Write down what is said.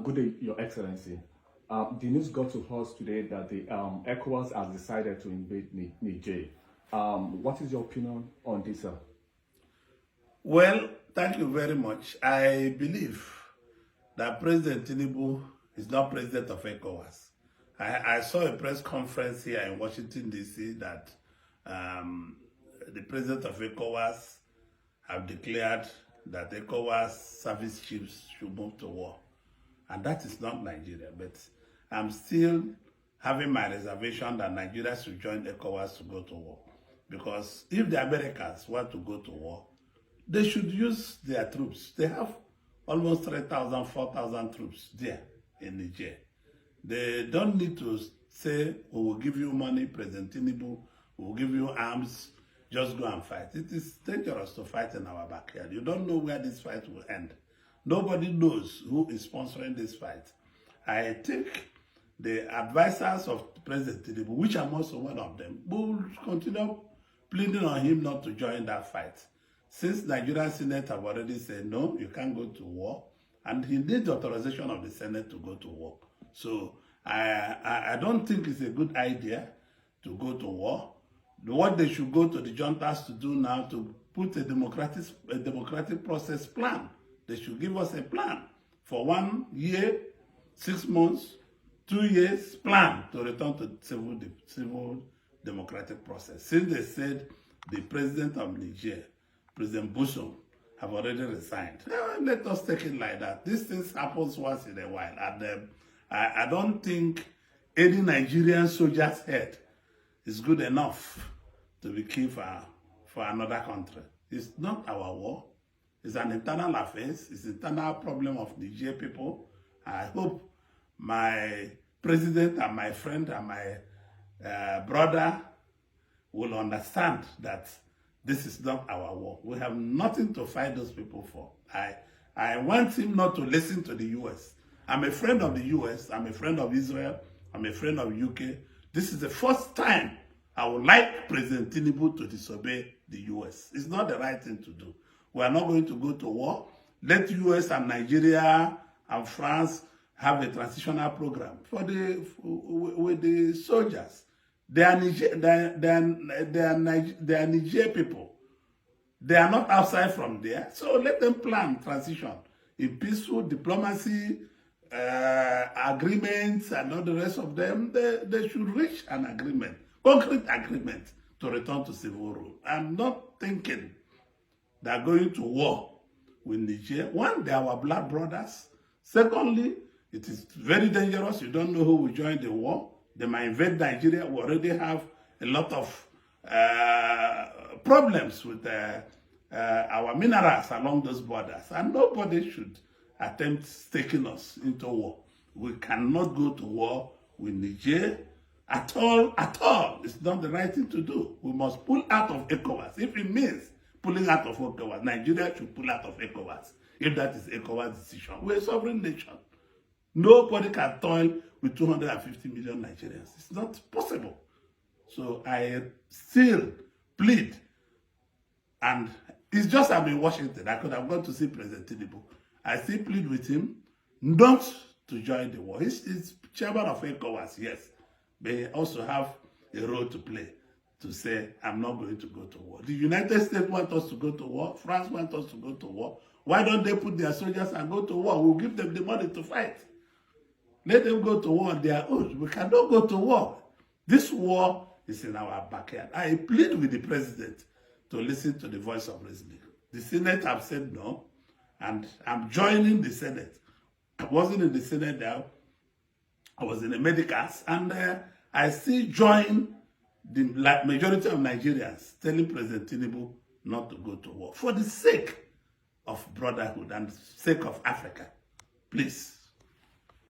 Good day, Your Excellency. The news got to us today that the ECOWAS has decided to invade Niger. What is your opinion on this, sir? Well, thank you very much. I believe that President Tinubu is not president of ECOWAS. I saw a press conference here in Washington, D.C. that the president of ECOWAS have declared that ECOWAS service chiefs should move to war. And that is not Nigeria, but I'm still having my reservation that Nigeria should join ECOWAS to go to war. Because if the Americans want to go to war, they should use their troops. They have almost 3,000, 4,000 troops there in Niger. They don't need to say, we will give you money, President Tinubu, we will give you arms, just go and fight. It is dangerous to fight in our backyard. You don't know where this fight will end. Nobody knows who is sponsoring this fight. I think the advisors of President Tinubu, which I'm also one of them, will continue pleading on him not to join that fight. Since Nigerian Senate have already said, no, you can't go to war, and he needs authorization of the Senate to go to war. So I don't think it's a good idea to go to war. What they should go to the juntas to do now to put a democratic process plan. They should give us a plan for 1 year, 6 months, 2 years plan to return to civil democratic process. Since they said the president of Niger, President Bushom, have already resigned. Let us take it like that. These things happens once in a while. And I don't think any Nigerian soldier's head is good enough to be killed for another country. It's not our war. It's an internal affair. It's an internal problem of Niger people. I hope my president and my friend and my brother will understand that this is not our war. We have nothing to fight those people for. I want him not to listen to the US. I'm a friend of the US. I'm a friend of Israel. I'm a friend of UK. This is the first time I would like President Tinubu to disobey the US. It's not the right thing to do. We are not going to go to war. Let US and Nigeria and France have a transitional program with the soldiers. They are Niger people. They are not outside from there. So let them plan transition in peaceful diplomacy, agreements, and all the rest of them. They should reach an agreement, concrete agreement, to return to civil rule. I'm not thinking they're going to war with Niger. One, they are our blood brothers. Secondly, it is very dangerous. You don't know who will join the war. They might invade Nigeria. We already have a lot of problems with our minerals along those borders. And nobody should attempt taking us into war. We cannot go to war with Niger at all, at all. It's not the right thing to do. We must pull out of ECOWAS. If it means pulling out of ECOWAS, Nigeria should pull out of ECOWAS. If that is ECOWAS' decision. We're a sovereign nation. Nobody can toil with 250 million Nigerians. It's not possible. So I still plead, and it's just I'm in Washington. I could have gone to see President Tinubu. I still plead with him not to join the war. He's chairman of ECOWAS, yes. But he also have a role to play to say, I'm not going to go to war. The United States want us to go to war. France want us to go to war. Why don't they put their soldiers and go to war? We'll give them the money to fight. Let them go to war on their own. We cannot go to war. This war is in our backyard. I plead with the president to listen to the voice of reason. The Senate have said no, and I'm joining the Senate. I wasn't in the Senate now. I was in the medicals, and I still join the majority of Nigerians telling President Tinubu not to go to war for the sake of brotherhood and sake of Africa. Please.